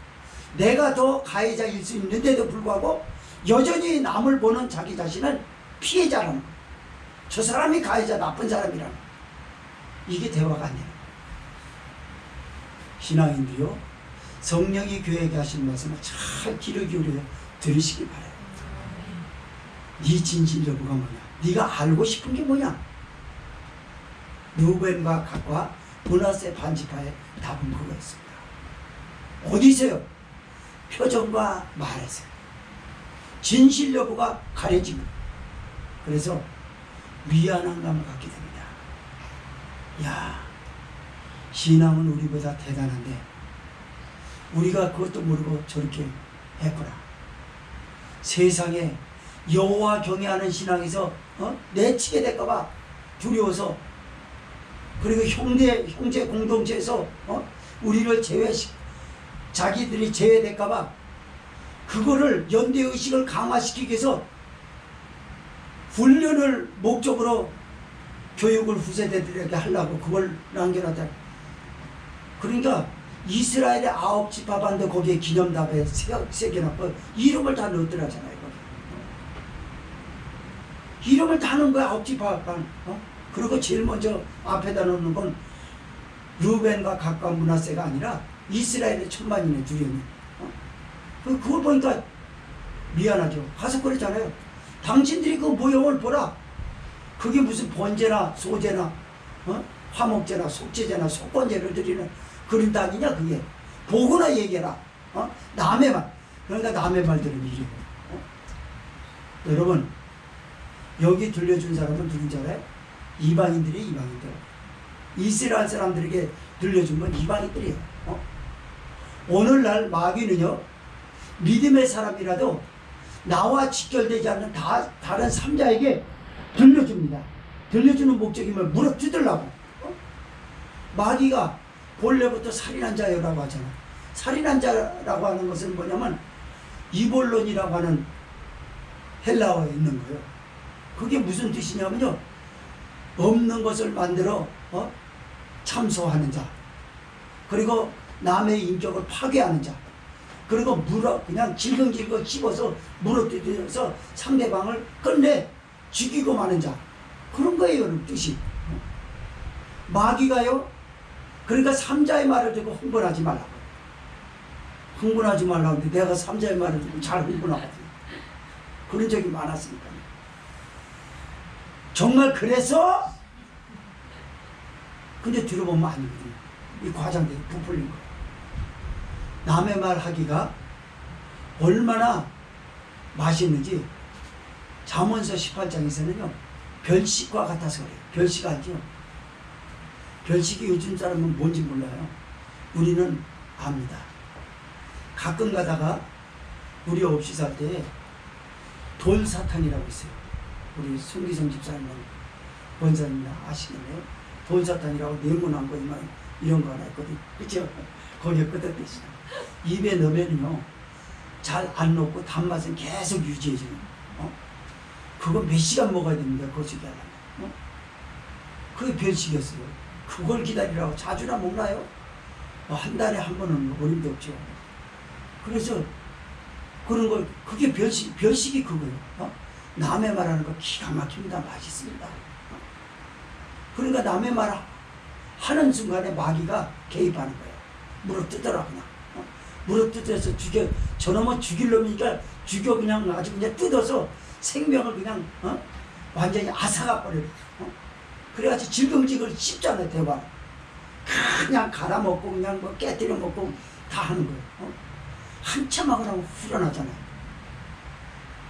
내가 더 가해자일 수 있는데도 불구하고 여전히 남을 보는 자기 자신은 피해자라는 거예요. 저 사람이 가해자, 나쁜 사람이라는 거예요. 이게 대화가 안 되는 거예요. 신앙인들이요, 성령이 교회에게 하신 말씀을 잘 귀를 기울여 들으시기 바라요. 네 진실 여부가 뭐냐? 네가 알고 싶은 게 뭐냐? 루벤과 갓과 므낫세 반지파의 답은 그거였습니다. 어디서요? 표정과 말에서요. 진실 여부가 가려지고, 그래서 미안함을 갖게 됩니다. 야, 신앙은 우리보다 대단한데 우리가 그것도 모르고 저렇게 했구나. 세상에 여호와 경외하는 신앙에서 내치게 될까봐 두려워서, 그리고 형제 공동체에서 우리를 자기들이 제외될까봐 그거를 연대의식을 강화시키기 위해서 훈련을 목적으로 교육을 후세대들에게 하려고 그걸 남겨놨다. 그러니까 이스라엘의 9지파반도 거기에 기념답에 새겨놨고 이름을 다 넣었더라잖아요. 이름을 다 넣은 거야. 9지파반. 그리고 제일 먼저 앞에다 놓는 건 루벤과 갓과 므낫세가 아니라 이스라엘의 천만인의 두려움. 그걸 보니까 미안하죠. 가서 그랬잖아요. 당신들이 그 모형을 보라. 그게 무슨 번제나 소제나 화목제나 속죄제나 속건제를 드리는 그런 단이냐 그게. 보거나 얘기해라. 남의 말. 그러니까 남의 말들을 이래요. 여러분, 여기 들려준 사람은 누군지 알아요? 이방인들이에요. 이방인들. 이스라엘 사람들에게 들려준 건 이방인들이에요. 오늘날 마귀는요, 믿음의 사람이라도 나와 직결되지 않는 다른 삼자에게 들려줍니다. 들려주는 목적이 뭐 무릎 뜯으려고. 마귀가 본래부터 살인한 자라고 하잖아. 살인한 자라고 하는 것은 뭐냐면 이볼론이라고 하는 헬라어에 있는 거예요. 그게 무슨 뜻이냐면요, 없는 것을 만들어 참소하는 자, 그리고 남의 인격을 파괴하는 자, 그리고 그냥 질겅질겅 씹어서 물어뜯어서 상대방을 끝내 죽이고 마는 자, 그런 거예요. 여러분, 뜻이. 마귀가요, 그러니까 삼자의 말을 듣고 흥분하지 말라고. 흥분하지 말라고 하는데 내가 삼자의 말을 듣고 잘 흥분하거든요. 그런 적이 많았으니까. 정말 그래서, 근데 들어보면 아니거든요. 이 과장돼서 부풀린 거예요. 남의 말 하기가 얼마나 맛있는지 잠언서 18장에서는요 별식과 같아서 그래요. 별식 알죠? 별식이 요즘 사람은 뭔지 몰라요. 우리는 압니다. 가끔 가다가 우리 없이 살 때 돌사탄이라고 있어요. 우리 손기성 집사님은 권사님이나 아시겠네요. 돌사탄이라고 네모난 거 이런 거 하나 있거든요. 그렇죠? 거기에 끄덕대시나. 입에 넣으면요 잘 안 녹고 단맛은 계속 유지해져요. 그거 몇 시간 먹어야 됩니다. 거시기 하려면. 그게 별식이었어요. 그걸 기다리라고 자주나 먹나요? 한 달에 한 번은 어림도 없죠. 그래서 그런 걸, 그게 별식이 그거예요. 남의 말하는 거 기가 막힙니다. 맛있습니다. 그러니까 남의 말 하는 순간에 마귀가 개입하는 거예요. 물어 뜯어라 그냥. 물어 뜯어서 저놈은 죽일 놈이니까 그냥 아주 그냥 뜯어서 생명을 그냥 완전히 앗아가 버려요. 그래가지고 질겅질겅 씹잖아요. 대박. 그냥 갈아먹고 그냥 뭐 깨뜨려 먹고 다 하는 거예요. 한참 하고 나면 후련하잖아요.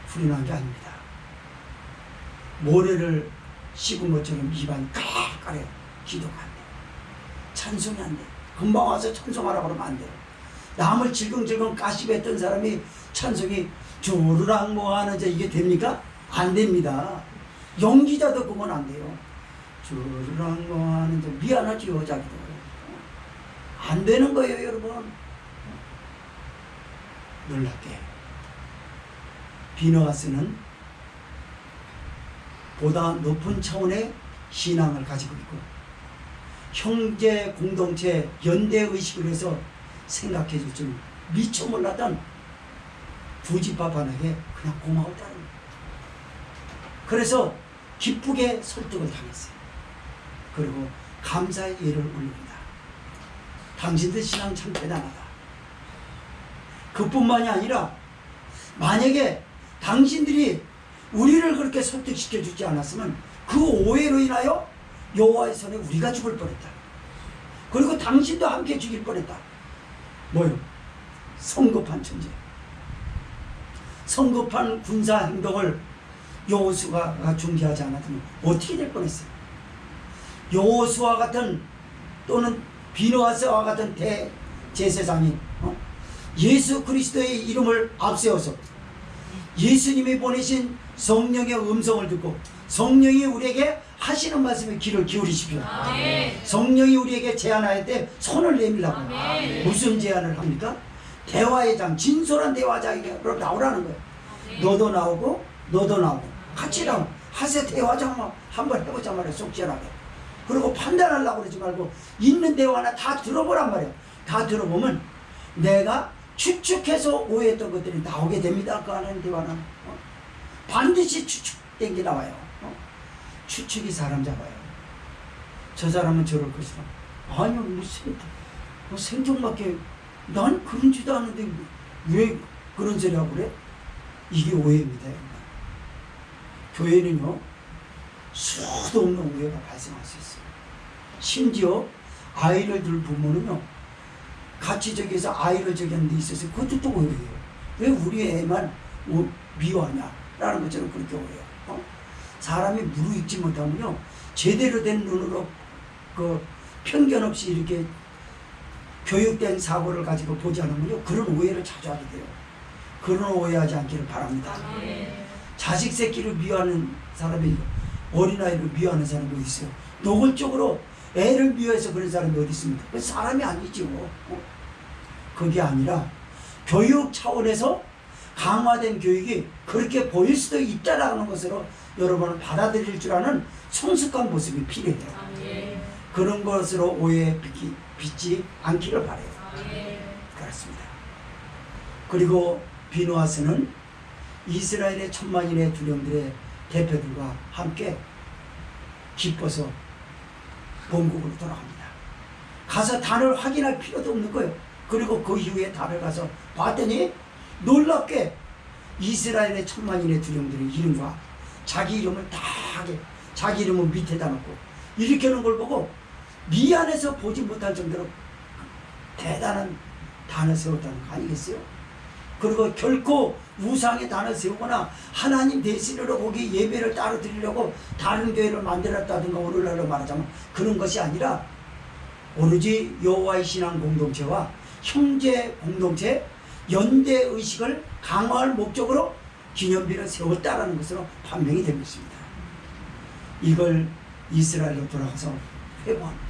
후련한 게 아닙니다. 모래를 씹은 것처럼 입안이 깔깔해요. 기도가 안 돼요. 찬송이 안 돼요. 금방 와서 찬송하라고 그러면 안 돼요. 남을 질겅질겅 까씹했던 사람이 찬송이 주르락 뭐하는 자 이게 됩니까? 안 됩니다. 연기자도 그건 안 돼요. 주르락 뭐하는 자 미안하지요. 자기도 안 되는 거예요. 여러분. 놀랍게 비너아스는 보다 높은 차원의 신앙을 가지고 있고 형제 공동체 연대 의식을 해서 생각해 줄 줄 미처 몰랐던 부집합한에게 그냥 고마웠다는 거예요. 그래서 기쁘게 설득을 당했어요. 그리고 감사의 예를 올립니다. 당신들 신앙 참 대단하다. 그뿐만이 아니라 만약에 당신들이 우리를 그렇게 설득시켜 주지 않았으면 그 오해로 인하여 여호와의 손에 우리가 죽을 뻔했다. 그리고 당신도 함께 죽일 뻔했다. 뭐요? 성급한 천재. 성급한 군사 행동을 여호수아가 중지하지 않았으면 어떻게 될 뻔했어요? 여호수아 같은 또는 비느하스와 같은 대제사장이 예수 그리스도의 이름을 앞세워서 예수님이 보내신 성령의 음성을 듣고 성령이 우리에게 하시는 말씀에 귀를 기울이십시오. 아멘. 성령이 우리에게 제안할 때 손을 내밀라고. 아멘. 무슨 제안을 합니까? 대화의 장, 진솔한 대화장으로 나오라는 거예요. 아멘. 너도 나오고 너도 나오고 같이 나오고 하세 대화장 한번 해보자 말이야. 속 시원하게. 그리고 판단하려고 그러지 말고 있는 대화나 다 들어보란 말이야. 다 들어보면 내가 추측해서 오해했던 것들이 나오게 됩니다. 그 안에 대화는 반드시 추측된 게 나와요. 추측이 사람 잡아요. 저 사람은 저럴 것이다. 아니요, 무슨 생존밖에 난 그런 줄도 않는데 왜 그런 소리 하고 그래? 이게 오해입니다. 교회는요 수도 없는 오해가 발생할 수 있어요. 심지어 아이를 둘 부모는요 같이 저기서 아이를 저기 하는 데 있어서 그것도 또 오해예요. 왜 우리 애만 미워하냐 라는 것처럼 그렇게 오해해요. 사람이 무르익지 못하면요 제대로 된 눈으로 그 편견 없이 이렇게 교육된 사고를 가지고 보지 않으면요 그런 오해를 자주 하게 돼요. 그런 오해하지 않기를 바랍니다. 자식 새끼를 미워하는 사람이 어린아이를 미워하는 사람이 어디 있어요? 노골적으로 애를 미워해서 그런 사람이 어디 있습니까? 그 사람이 아니죠. 그게 아니라 교육 차원에서 강화된 교육이 그렇게 보일 수도 있다라는 것으로 여러분은 받아들일 줄 아는 성숙한 모습이 필요해요. 그런 것으로 오해에 빚지 않기를 바라요. 그렇습니다. 그리고 비느하스는 이스라엘의 천만인의 두령들의 대표들과 함께 기뻐서 본국으로 돌아갑니다. 가서 단을 확인할 필요도 없는 거예요. 그리고 그 이후에 단을 가서 봤더니 놀랍게 이스라엘의 천만인의 두령들의 이름과 자기 이름을 다 하게 자기 이름은 밑에다 놓고 이렇게 하는 걸 보고 미안해서 보지 못할 정도로 대단한 단을 세웠다는 거 아니겠어요? 그리고 결코 우상의 단을 세우거나 하나님 대신으로 거기 예배를 따로 드리려고 다른 교회를 만들었다든가 오늘날로 말하자면 그런 것이 아니라 오로지 여호와의 신앙 공동체와 형제 공동체 연대 의식을 강화할 목적으로 기념비를 세웠다라는 것으로 판명이 되고 있습니다. 이걸 이스라엘로 돌아가서 회고합니다.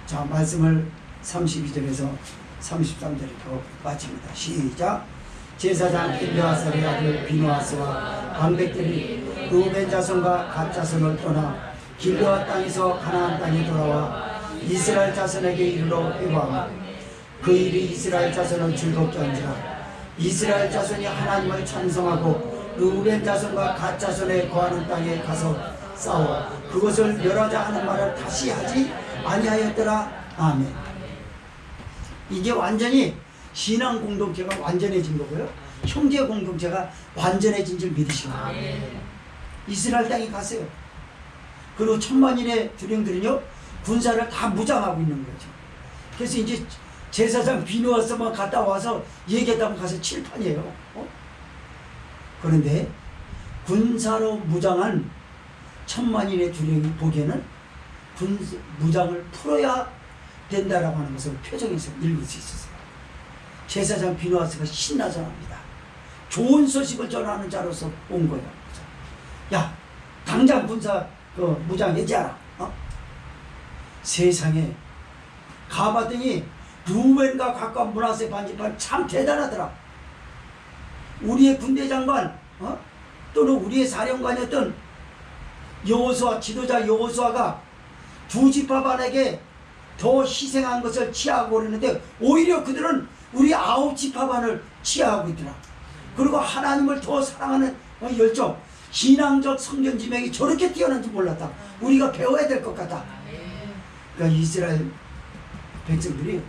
자, 말씀을 32절에서 33절로 마칩니다. 시작. 제사장 엘리아살의 아들 비느하스와 방백들이 르우벤 자손과 갓 자손을 떠나 길르앗 땅에서 가나안 땅에 돌아와 이스라엘 자손에게 이르러 회고하며 그 일이 이스라엘 자손을 즐겁게 한지라. 이스라엘 자손이 하나님을 찬송하고 르우벤 자손과 갓 자손에 거하는 땅에 가서 싸워 그것을 멸하자 하는 말을 다시 하지 아니하였더라. 아멘. 이제 완전히 신앙 공동체가 완전해진 거고요. 형제 공동체가 완전해진 줄 믿으시고 이스라엘 땅에 가세요. 그리고 천만인의 두령들은요 군사를 다 무장하고 있는 거죠. 그래서 이제 제사장 비느하스만 갔다 와서 얘기했다고 가서 칠판이에요. 그런데 군사로 무장한 천만인의 두령이 보기에는 무장을 풀어야 된다라고 하는 것을 표정에서 읽을 수 있었어요. 제사장 비느하스가 신나서 합니다. 좋은 소식을 전하는 자로서 온 거예요. 야, 당장 군사 무장 해제하라. 세상에 가봤더니 르우벤과 가까운 므낫세 반지파는 참 대단하더라. 우리의 군대 장관 또는 우리의 사령관이었던 여호수아 지도자 여호수아가 두 지파반에게 더 희생한 것을 취하고 그러는데 오히려 그들은 우리 9지파반을 취하고 있더라. 그리고 하나님을 더 사랑하는 열정, 신앙적 성전 지명이 저렇게 뛰어난지 몰랐다. 우리가 배워야 될 것 같다. 그러니까 이스라엘 백성들이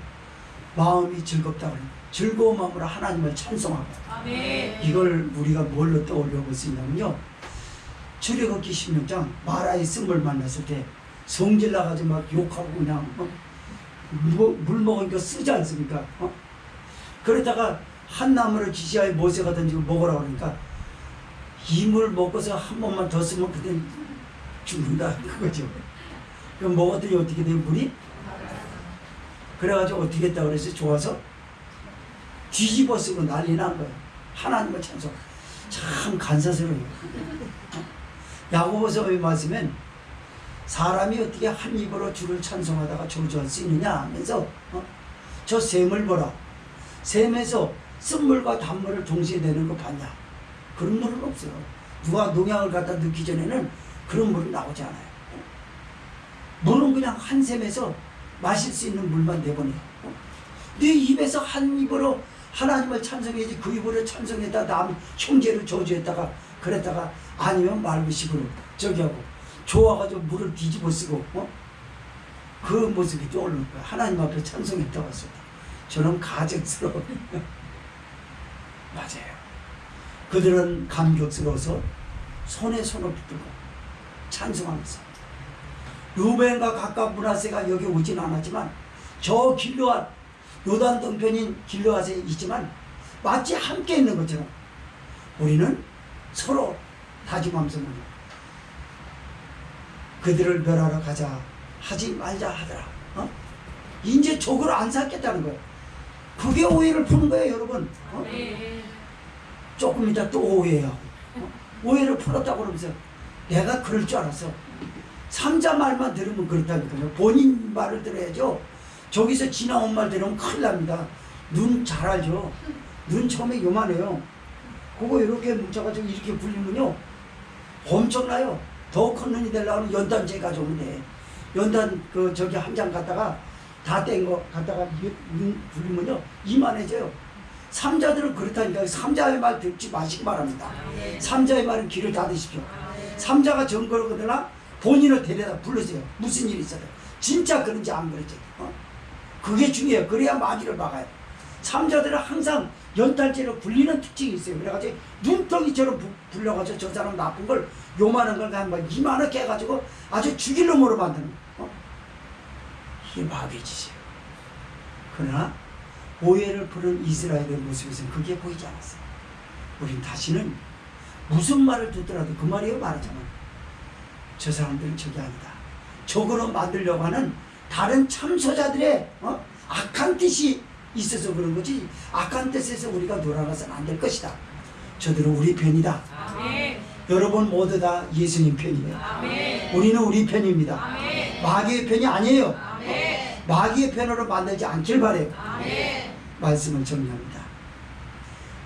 마음이 즐겁다 그래. 즐거운 마음으로 하나님을 찬송하고. 이걸 우리가 뭘로 떠올려 볼 수 있냐면요, 출애굽기 16장 마라의 쓴물 만났을 때 성질 나가지고 막 욕하고 그냥 물 먹으니까 쓰지 않습니까? 그러다가 한 나무를 지시하여 모세가 던지고 먹으라고 그러니까 이 물 먹고서 한 번만 더 쓰면 그때 죽는다 그거죠. 그럼 먹었더니 어떻게 돼요? 물이? 그래가지고 어떻게 했다고 그래서 좋아서 뒤집어 쓰고 난리 난 거예요. 하나님을 찬송. 참 간사스러워요. 야고보서의 말씀엔 사람이 어떻게 한 입으로 주를 찬송하다가 저주할 수 있느냐 하면서 저 샘을 보라. 샘에서 쓴물과 단물을 동시에 내는 거 봤냐? 그런 물은 없어요. 누가 농약을 갖다 넣기 전에는 그런 물은 나오지 않아요. 물은 그냥 한 샘에서 마실 수 있는 물만 내보내요. 네 입에서 한 입으로 하나님을 찬송해야지 그 입으로 찬송했다 남 형제를 저주했다가 그랬다가 아니면 말구식으로 저기 하고 좋아가지고 물을 뒤집어 쓰고 그 모습이 떠오르는 거야. 하나님 앞에 찬송했다고 했을 때 저는 가증스러워. 맞아요. 그들은 감격스러워서 손에 손을 붙들고 찬송하면서 루벤과 각각 므낫세가 여기 오진 않았지만 저 길르앗 요단 동편인 길르앗에 있지만 마치 함께 있는 것처럼 우리는 서로 다짐하면서 그들을 멸하러 가자 하지 말자 하더라. 이제 적으로 안 쌓겠다는 거예요. 그게 오해를 푸는 거예요, 여러분. 조금 이따 또 오해하고 오해를 풀었다고 그러면서 내가 그럴 줄 알았어. 삼자 말만 들으면 그렇다니까요. 본인 말을 들어야죠. 저기서 지나온 말 들으면 큰일 납니다. 눈 잘 알죠. 눈 처음에 요만해요. 그거 이렇게 뭉쳐가지고 이렇게 굴리면요 엄청나요. 더 큰 눈이 되려면 연단제 가져오면 돼. 연단 저기 한 장 갖다가 다 뗀 거 갖다가 눈 굴리면요 이만해져요. 삼자들은 그렇다니까. 삼자의 말 듣지 마시기 바랍니다. 삼자의 말은 귀를 닫으십시오. 삼자가 정거거나 본인을 데려다 불러줘요. 무슨 일이 있어요. 진짜 그런지 안 그런지. 그게 중요해요. 그래야 마귀를 막아요. 삼자들은 항상 연탄재로 굴리는 특징이 있어요. 그래가지고 눈덩이처럼 불려가지고 저 사람 나쁜 걸 요만한 걸 한번 이만하게 해가지고 아주 죽일 놈으로 만드는 거예요. 이게 마귀의 짓이에요. 그러나 오해를 푸는 이스라엘의 모습에서는 그게 보이지 않았어요. 우린 다시는 무슨 말을 듣더라도 그 말이에요 말하자면 저 사람들은 저게 아니다. 적으로 만들려고 하는 다른 참소자들의 악한 뜻이 있어서 그런 거지 악한 뜻에서 우리가 돌아가서는 안 될 것이다. 저들은 우리 편이다. 아멘. 여러분 모두 다 예수님 편이에요. 아멘. 우리는 우리 편입니다. 아멘. 마귀의 편이 아니에요. 아멘. 마귀의 편으로 만들지 않길 바래요. 아멘. 말씀을 정리합니다.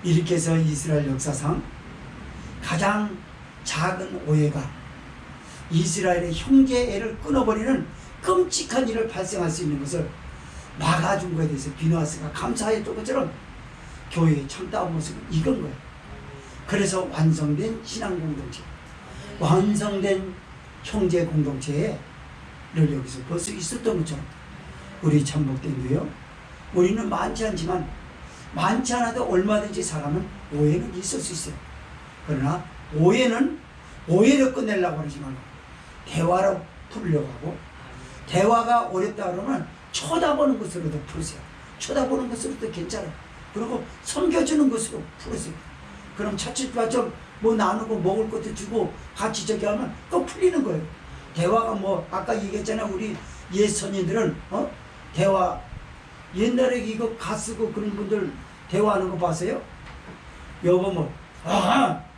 이렇게 해서 이스라엘 역사상 가장 작은 오해가 이스라엘의 형제애를 끊어버리는 끔찍한 일을 발생할 수 있는 것을 막아준 것에 대해서 비누아스가 감사했던 것처럼 교회의 참다운 모습은 이건 거예요. 그래서 완성된 신앙 공동체, 완성된 형제 공동체를 여기서 볼 수 있었던 것처럼 우리 참복된도요. 우리는 많지 않지만 많지 않아도 얼마든지 사람은 오해는 있을 수 있어요. 그러나 오해는 오해를 끝내려고 그러지 말고 대화로 풀려고 하고 대화가 어렵다 그러면 쳐다보는 것으로도 풀으세요. 쳐다보는 것으로도 괜찮아요. 그리고 섬겨주는 것으로 풀으세요. 그럼 차츰차츰 뭐 나누고 먹을 것도 주고 같이 저기 하면 또 풀리는 거예요. 대화가 뭐 아까 얘기했잖아요. 우리 옛 선인들은 대화 옛날에 이거 가 쓰고 그런 분들 대화하는 거 봤어요? 여보 뭐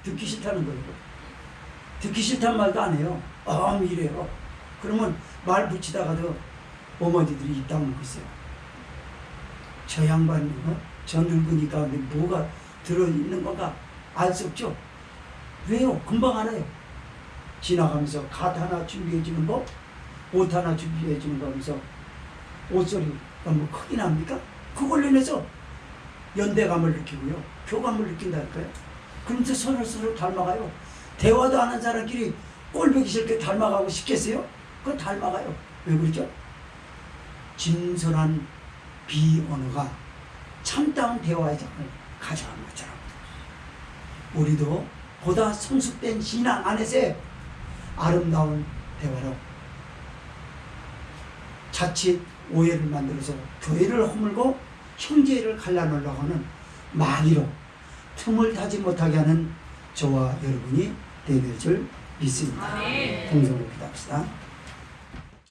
듣기 싫다는 거예요. 듣기 싫다는 말도 안 해요. 이래요. 그러면 말 붙이다가도 어머니들이 입 다물고 있어요. 저 양반이 저 늙으니까 뭐가 들어있는 건가 알 수 없죠. 왜요? 금방 알아요. 지나가면서 갓 하나 준비해 주는 법 옷 하나 준비해 주는 거 하면서 옷소리 너무 크게 납니까? 그걸로 인해서 연대감을 느끼고요. 교감을 느낀다니까요. 그러면서 서로 닮아가요. 대화도 안 한 사람끼리 꼴보기 싫게 닮아가고 싶겠어요? 그거 닮아가요. 왜 그러죠? 진솔한 비언어가 참다운 대화의 장을 가져가는 것처럼 우리도 보다 성숙된 신앙 안에서의 아름다운 대화로 자칫 오해를 만들어서 교회를 허물고 형제를 갈라놓으려고 하는 마귀로 틈을 타지 못하게 하는 저와 여러분이 되는 줄 믿습니다. 동성으로 기도합시다.